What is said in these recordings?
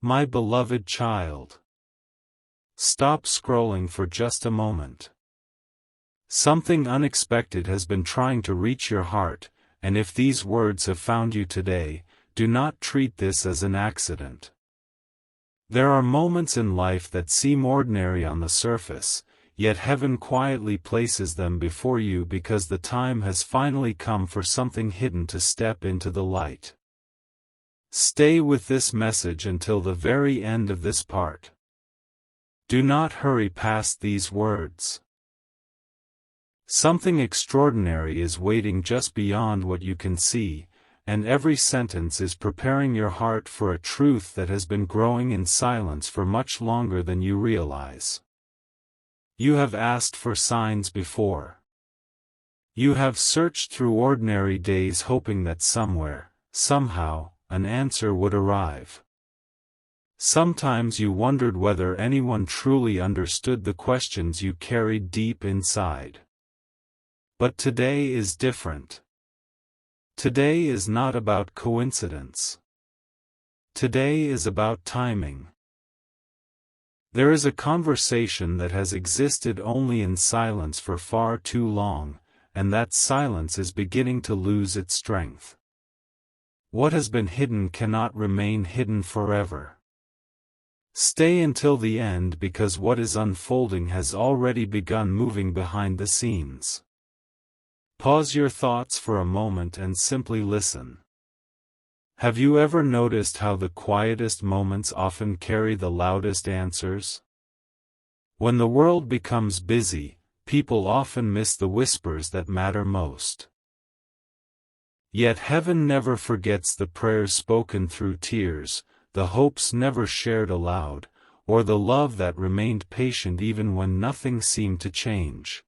My beloved child. Stop scrolling for just a moment. Something unexpected has been trying to reach your heart, and if these words have found you today, do not treat this as an accident. There are moments in life that seem ordinary on the surface, yet heaven quietly places them before you because the time has finally come for something hidden to step into the light. Stay with this message until the very end of this part. Do not hurry past these words. Something extraordinary is waiting just beyond what you can see, and every sentence is preparing your heart for a truth that has been growing in silence for much longer than you realize. You have asked for signs before. You have searched through ordinary days hoping that somewhere, somehow, an answer would arrive. Sometimes you wondered whether anyone truly understood the questions you carried deep inside. But today is different. Today is not about coincidence. Today is about timing. There is a conversation that has existed only in silence for far too long, and that silence is beginning to lose its strength. What has been hidden cannot remain hidden forever. Stay until the end because what is unfolding has already begun moving behind the scenes. Pause your thoughts for a moment and simply listen. Have you ever noticed how the quietest moments often carry the loudest answers? When the world becomes busy, people often miss the whispers that matter most. Yet heaven never forgets the prayers spoken through tears, the hopes never shared aloud, or the love that remained patient even when nothing seemed to change.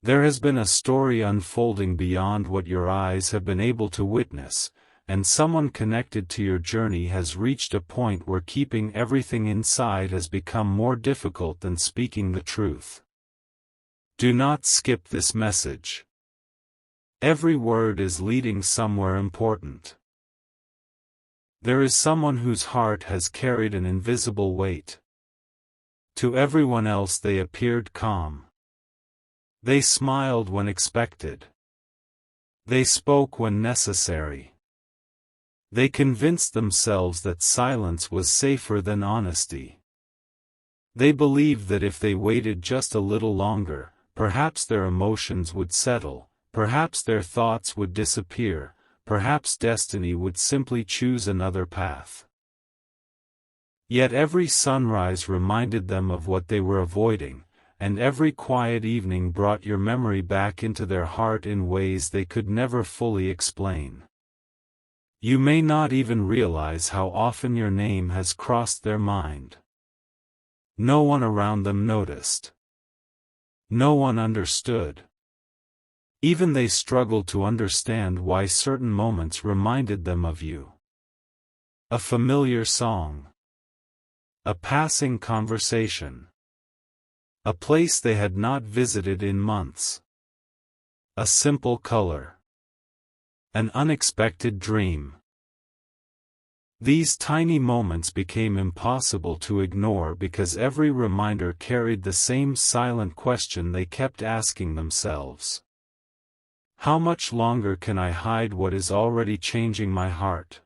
There has been a story unfolding beyond what your eyes have been able to witness, and someone connected to your journey has reached a point where keeping everything inside has become more difficult than speaking the truth. Do not skip this message. Every word is leading somewhere important. There is someone whose heart has carried an invisible weight. To everyone else they appeared calm. They smiled when expected. They spoke when necessary. They convinced themselves that silence was safer than honesty. They believed that if they waited just a little longer, perhaps their emotions would settle, perhaps their thoughts would disappear, perhaps destiny would simply choose another path. Yet every sunrise reminded them of what they were avoiding, and every quiet evening brought your memory back into their heart in ways they could never fully explain. You may not even realize how often your name has crossed their mind. No one around them noticed. No one understood. Even they struggled to understand why certain moments reminded them of you. A familiar song. A passing conversation. A place they had not visited in months. A simple color. An unexpected dream. These tiny moments became impossible to ignore because every reminder carried the same silent question they kept asking themselves. How much longer can I hide what is already changing my heart?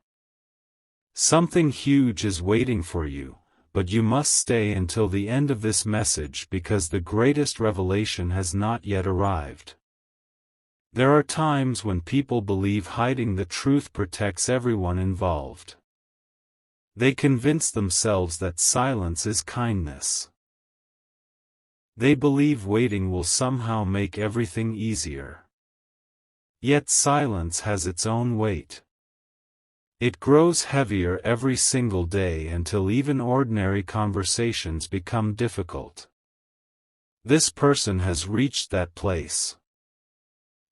Something huge is waiting for you, but you must stay until the end of this message because the greatest revelation has not yet arrived. There are times when people believe hiding the truth protects everyone involved. They convince themselves that silence is kindness. They believe waiting will somehow make everything easier. Yet silence has its own weight. It grows heavier every single day until even ordinary conversations become difficult. This person has reached that place.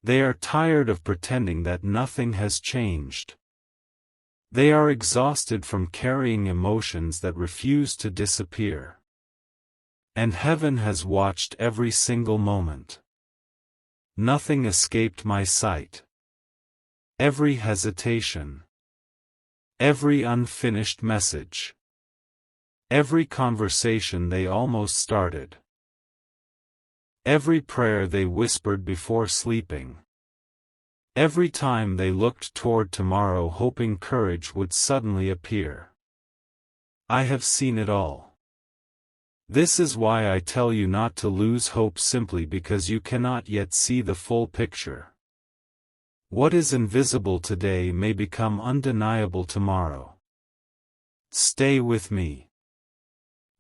They are tired of pretending that nothing has changed. They are exhausted from carrying emotions that refuse to disappear. And heaven has watched every single moment. Nothing escaped my sight. Every hesitation. Every unfinished message. Every conversation they almost started. Every prayer they whispered before sleeping. Every time they looked toward tomorrow hoping courage would suddenly appear. I have seen it all. This is why I tell you not to lose hope simply because you cannot yet see the full picture. What is invisible today may become undeniable tomorrow. Stay with me.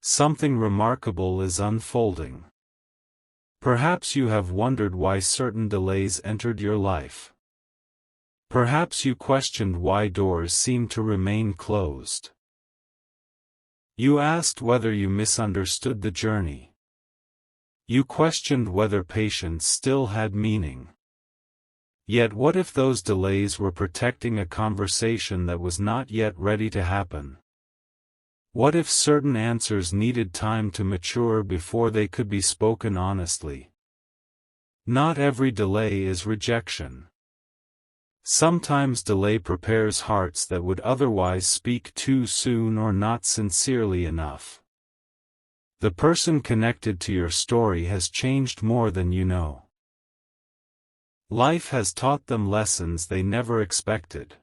Something remarkable is unfolding. Perhaps you have wondered why certain delays entered your life. Perhaps you questioned why doors seemed to remain closed. You asked whether you misunderstood the journey. You questioned whether patience still had meaning. Yet what if those delays were protecting a conversation that was not yet ready to happen? What if certain answers needed time to mature before they could be spoken honestly? Not every delay is rejection. Sometimes delay prepares hearts that would otherwise speak too soon or not sincerely enough. The person connected to your story has changed more than you know. Life has taught them lessons they never expected.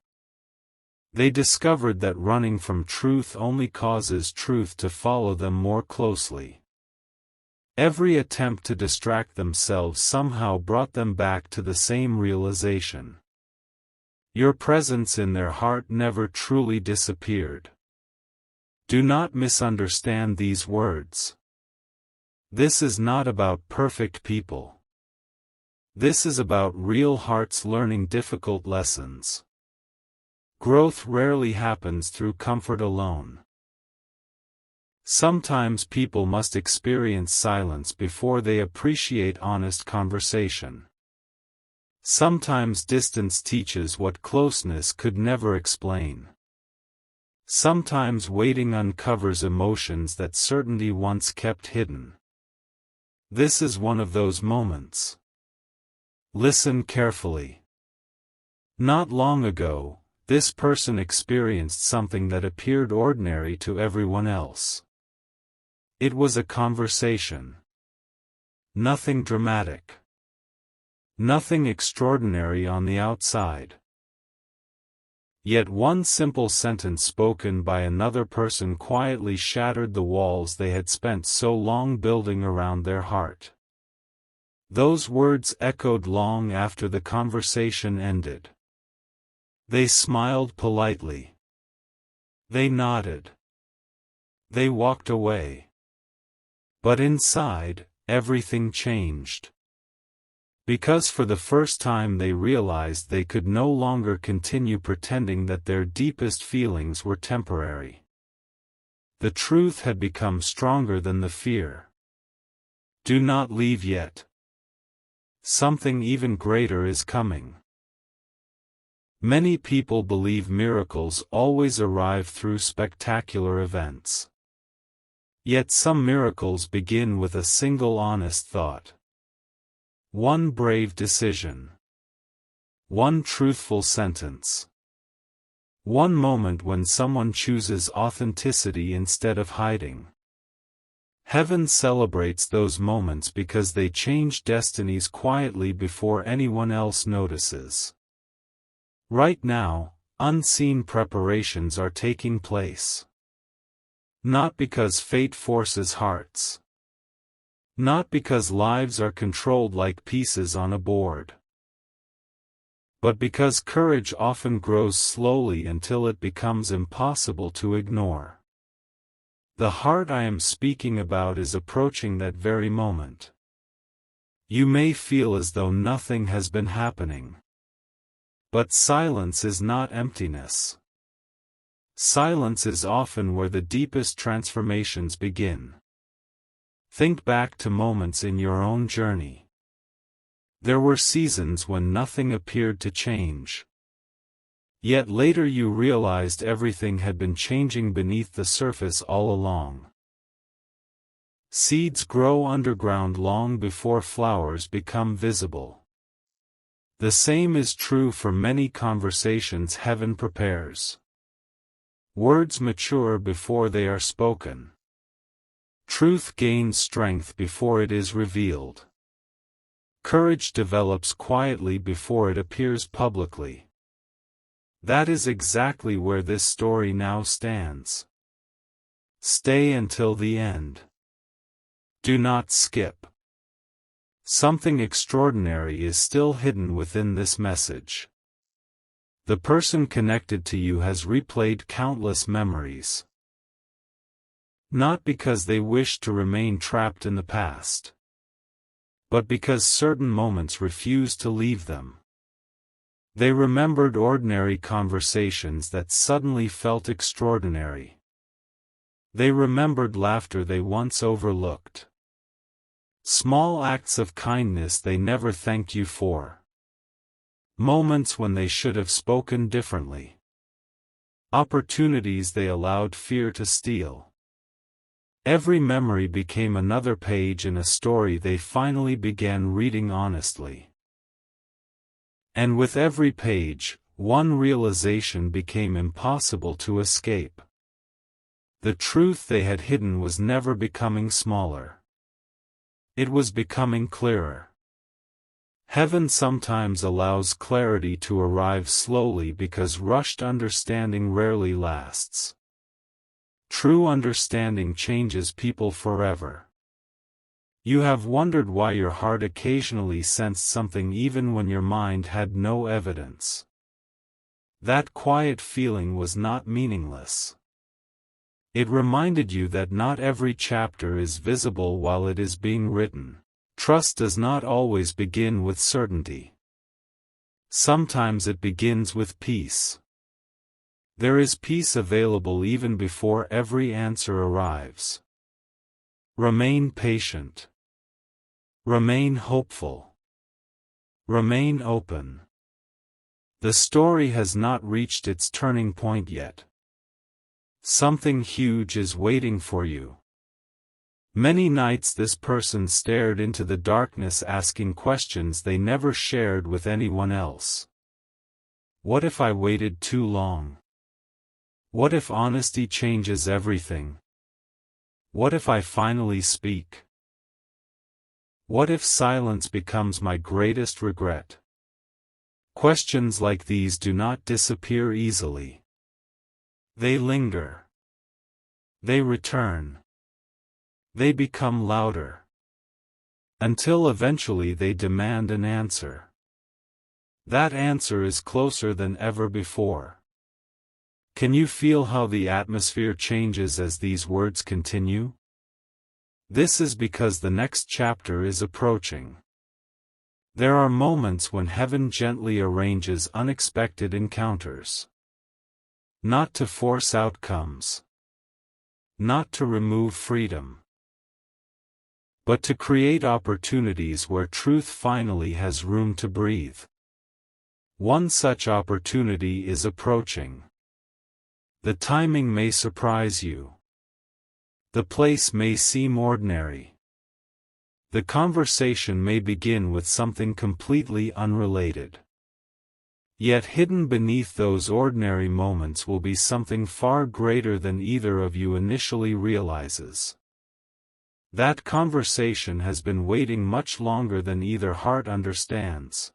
They discovered that running from truth only causes truth to follow them more closely. Every attempt to distract themselves somehow brought them back to the same realization. Your presence in their heart never truly disappeared. Do not misunderstand these words. This is not about perfect people. This is about real hearts learning difficult lessons. Growth rarely happens through comfort alone. Sometimes people must experience silence before they appreciate honest conversation. Sometimes distance teaches what closeness could never explain. Sometimes waiting uncovers emotions that certainty once kept hidden. This is one of those moments. Listen carefully. Not long ago, this person experienced something that appeared ordinary to everyone else. It was a conversation. Nothing dramatic. Nothing extraordinary on the outside. Yet one simple sentence spoken by another person quietly shattered the walls they had spent so long building around their heart. Those words echoed long after the conversation ended. They smiled politely. They nodded. They walked away. But inside, everything changed. Because for the first time they realized they could no longer continue pretending that their deepest feelings were temporary. The truth had become stronger than the fear. Do not leave yet. Something even greater is coming. Many people believe miracles always arrive through spectacular events. Yet some miracles begin with a single honest thought. One brave decision. One truthful sentence. One moment when someone chooses authenticity instead of hiding. Heaven celebrates those moments because they change destinies quietly before anyone else notices. Right now, unseen preparations are taking place. Not because fate forces hearts. Not because lives are controlled like pieces on a board. But because courage often grows slowly until it becomes impossible to ignore. The heart I am speaking about is approaching that very moment. You may feel as though nothing has been happening. But silence is not emptiness. Silence is often where the deepest transformations begin. Think back to moments in your own journey. There were seasons when nothing appeared to change. Yet later you realized everything had been changing beneath the surface all along. Seeds grow underground long before flowers become visible. The same is true for many conversations heaven prepares. Words mature before they are spoken. Truth gains strength before it is revealed. Courage develops quietly before it appears publicly. That is exactly where this story now stands. Stay until the end. Do not skip. Something extraordinary is still hidden within this message. The person connected to you has replayed countless memories. Not because they wish to remain trapped in the past, but because certain moments refuse to leave them. They remembered ordinary conversations that suddenly felt extraordinary. They remembered laughter they once overlooked. Small acts of kindness they never thanked you for. Moments when they should have spoken differently. Opportunities they allowed fear to steal. Every memory became another page in a story they finally began reading honestly. And with every page, one realization became impossible to escape. The truth they had hidden was never becoming smaller. It was becoming clearer. Heaven sometimes allows clarity to arrive slowly because rushed understanding rarely lasts. True understanding changes people forever. You have wondered why your heart occasionally sensed something even when your mind had no evidence. That quiet feeling was not meaningless. It reminded you that not every chapter is visible while it is being written. Trust does not always begin with certainty. Sometimes it begins with peace. There is peace available even before every answer arrives. Remain patient. Remain hopeful. Remain open. The story has not reached its turning point yet. Something huge is waiting for you. Many nights this person stared into the darkness asking questions they never shared with anyone else. What if I waited too long? What if honesty changes everything? What if I finally speak? What if silence becomes my greatest regret? Questions like these do not disappear easily. They linger. They return. They become louder. Until eventually they demand an answer. That answer is closer than ever before. Can you feel how the atmosphere changes as these words continue? This is because the next chapter is approaching. There are moments when heaven gently arranges unexpected encounters. Not to force outcomes. Not to remove freedom. But to create opportunities where truth finally has room to breathe. One such opportunity is approaching. The timing may surprise you. The place may seem ordinary. The conversation may begin with something completely unrelated. Yet hidden beneath those ordinary moments will be something far greater than either of you initially realizes. That conversation has been waiting much longer than either heart understands.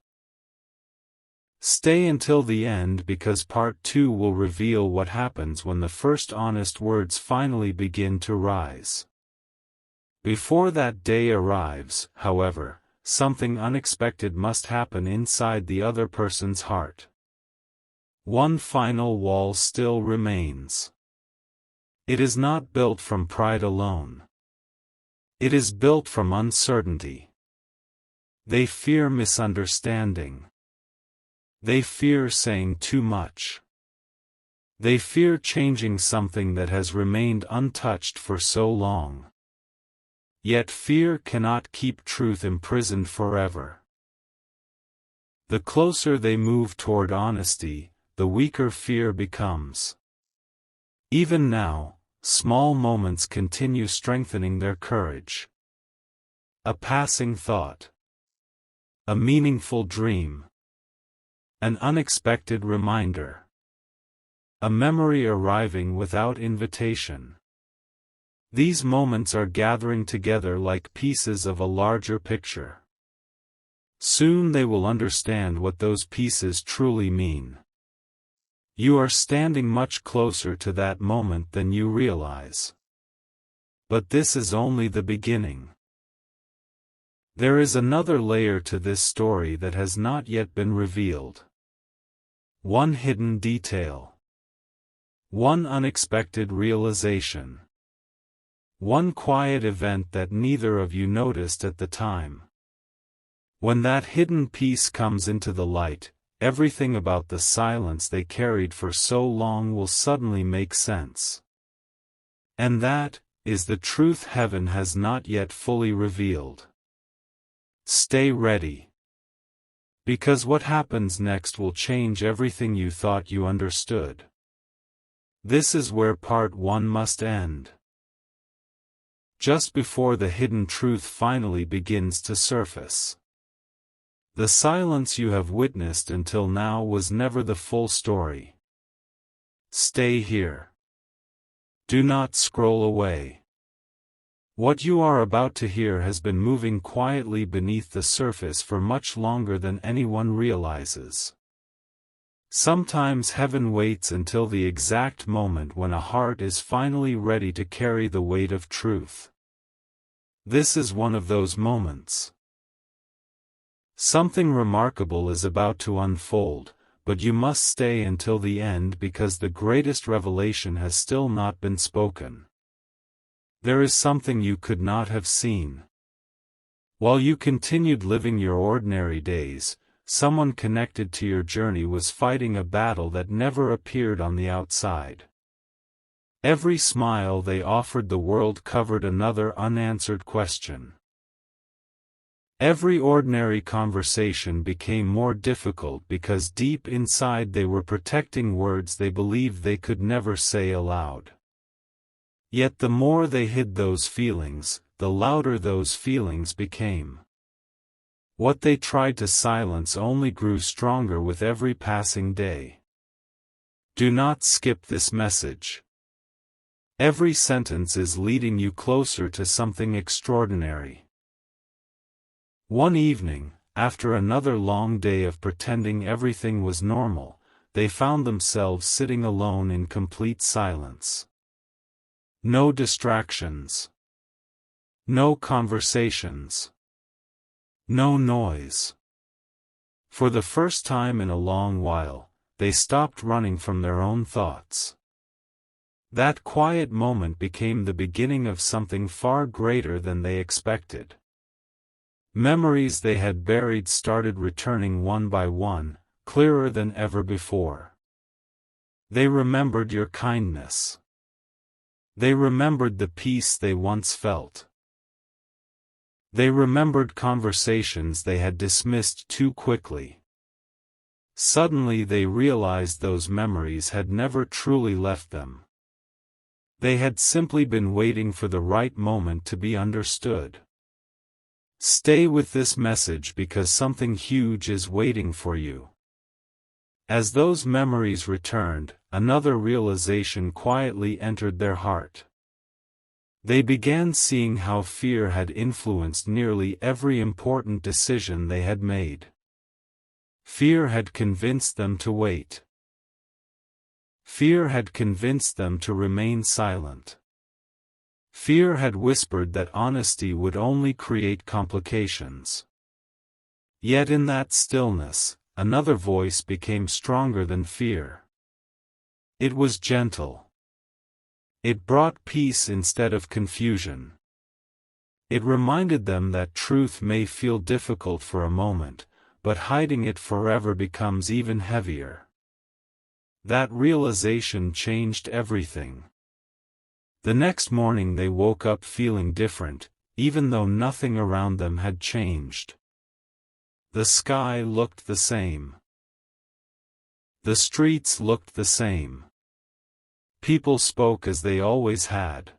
Stay until the end because part 2 will reveal what happens when the first honest words finally begin to rise. Before that day arrives, however, something unexpected must happen inside the other person's heart. One final wall still remains. It is not built from pride alone. It is built from uncertainty. They fear misunderstanding. They fear saying too much. They fear changing something that has remained untouched for so long. Yet fear cannot keep truth imprisoned forever. The closer they move toward honesty, the weaker fear becomes. Even now, small moments continue strengthening their courage. A passing thought. A meaningful dream. An unexpected reminder. A memory arriving without invitation. These moments are gathering together like pieces of a larger picture. Soon they will understand what those pieces truly mean. You are standing much closer to that moment than you realize. But this is only the beginning. There is another layer to this story that has not yet been revealed. One hidden detail. One unexpected realization. One quiet event that neither of you noticed at the time. When that hidden piece comes into the light, everything about the silence they carried for so long will suddenly make sense. And that is the truth heaven has not yet fully revealed. Stay ready. Because what happens next will change everything you thought you understood. This is where part 1 must end. Just before the hidden truth finally begins to surface. The silence you have witnessed until now was never the full story. Stay here. Do not scroll away. What you are about to hear has been moving quietly beneath the surface for much longer than anyone realizes. Sometimes heaven waits until the exact moment when a heart is finally ready to carry the weight of truth. This is one of those moments. Something remarkable is about to unfold, but you must stay until the end because the greatest revelation has still not been spoken. There is something you could not have seen. While you continued living your ordinary days, someone connected to your journey was fighting a battle that never appeared on the outside. Every smile they offered the world covered another unanswered question. Every ordinary conversation became more difficult because deep inside they were protecting words they believed they could never say aloud. Yet the more they hid those feelings, the louder those feelings became. What they tried to silence only grew stronger with every passing day. Do not skip this message. Every sentence is leading you closer to something extraordinary. One evening, after another long day of pretending everything was normal, they found themselves sitting alone in complete silence. No distractions. No conversations. No noise. For the first time in a long while, they stopped running from their own thoughts. That quiet moment became the beginning of something far greater than they expected. Memories they had buried started returning one by one, clearer than ever before. They remembered your kindness. They remembered the peace they once felt. They remembered conversations they had dismissed too quickly. Suddenly they realized those memories had never truly left them. They had simply been waiting for the right moment to be understood. Stay with this message because something huge is waiting for you. As those memories returned, another realization quietly entered their heart. They began seeing how fear had influenced nearly every important decision they had made. Fear had convinced them to wait. Fear had convinced them to remain silent. Fear had whispered that honesty would only create complications. Yet in that stillness, another voice became stronger than fear. It was gentle. It brought peace instead of confusion. It reminded them that truth may feel difficult for a moment, but hiding it forever becomes even heavier. That realization changed everything. The next morning they woke up feeling different, even though nothing around them had changed. The sky looked the same. The streets looked the same. People spoke as they always had.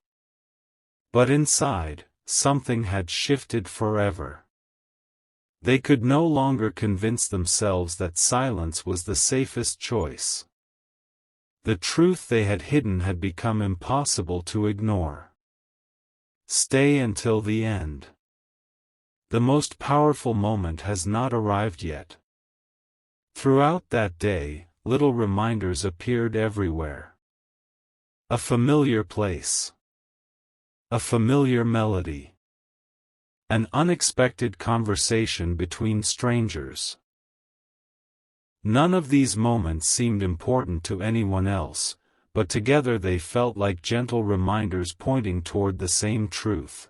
But inside, something had shifted forever. They could no longer convince themselves that silence was the safest choice. The truth they had hidden had become impossible to ignore. Stay until the end. The most powerful moment has not arrived yet. Throughout that day, little reminders appeared everywhere. A familiar place. A familiar melody. An unexpected conversation between strangers. None of these moments seemed important to anyone else, but together they felt like gentle reminders pointing toward the same truth.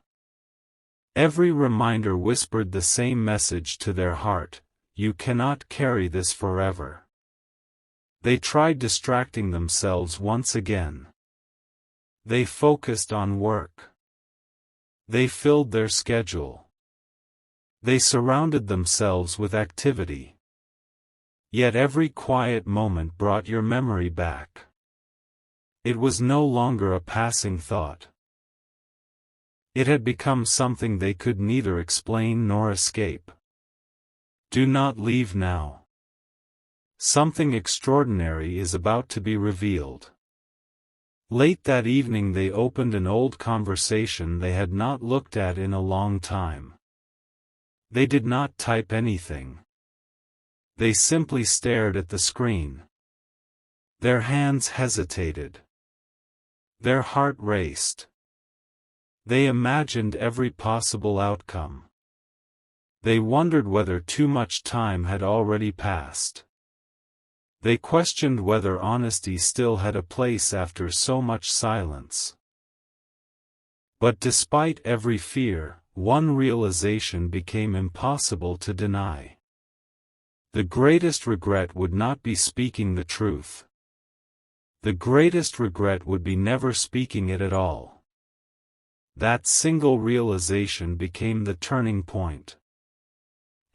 Every reminder whispered the same message to their heart: you cannot carry this forever. They tried distracting themselves once again. They focused on work. They filled their schedule. They surrounded themselves with activity. Yet every quiet moment brought your memory back. It was no longer a passing thought. It had become something they could neither explain nor escape. Do not leave now. Something extraordinary is about to be revealed. Late that evening they opened an old conversation they had not looked at in a long time. They did not type anything. They simply stared at the screen. Their hands hesitated. Their heart raced. They imagined every possible outcome. They wondered whether too much time had already passed. They questioned whether honesty still had a place after so much silence. But despite every fear, one realization became impossible to deny. The greatest regret would not be speaking the truth. The greatest regret would be never speaking it at all. That single realization became the turning point.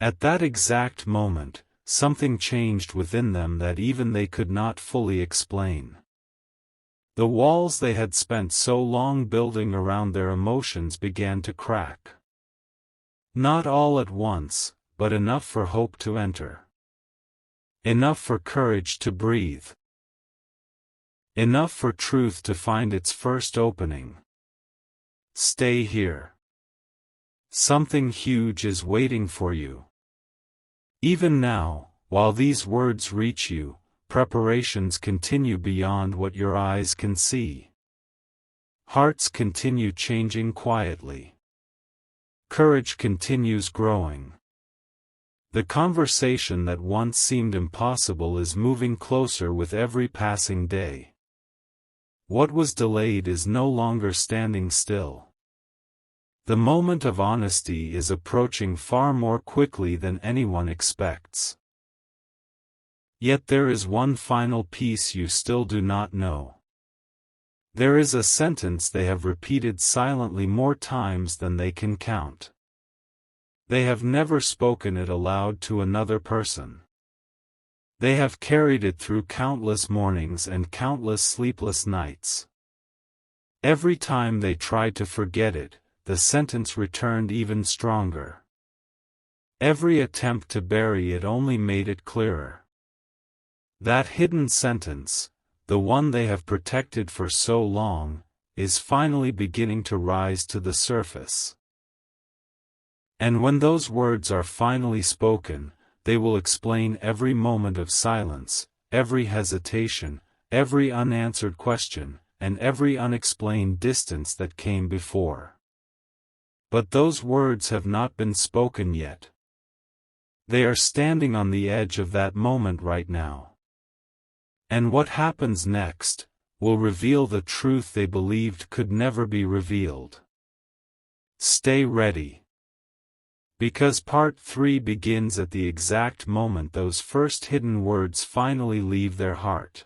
At that exact moment, something changed within them that even they could not fully explain. The walls they had spent so long building around their emotions began to crack. Not all at once, but enough for hope to enter. Enough for courage to breathe. Enough for truth to find its first opening. Stay here. Something huge is waiting for you. Even now, while these words reach you, preparations continue beyond what your eyes can see. Hearts continue changing quietly. Courage continues growing. The conversation that once seemed impossible is moving closer with every passing day. What was delayed is no longer standing still. The moment of honesty is approaching far more quickly than anyone expects. Yet there is one final piece you still do not know. There is a sentence they have repeated silently more times than they can count. They have never spoken it aloud to another person. They have carried it through countless mornings and countless sleepless nights. Every time they tried to forget it, the sentence returned even stronger. Every attempt to bury it only made it clearer. That hidden sentence, the one they have protected for so long, is finally beginning to rise to the surface. And when those words are finally spoken, they will explain every moment of silence, every hesitation, every unanswered question, and every unexplained distance that came before. But those words have not been spoken yet. They are standing on the edge of that moment right now. And what happens next will reveal the truth they believed could never be revealed. Stay ready. Because part 3 begins at the exact moment those first hidden words finally leave their heart.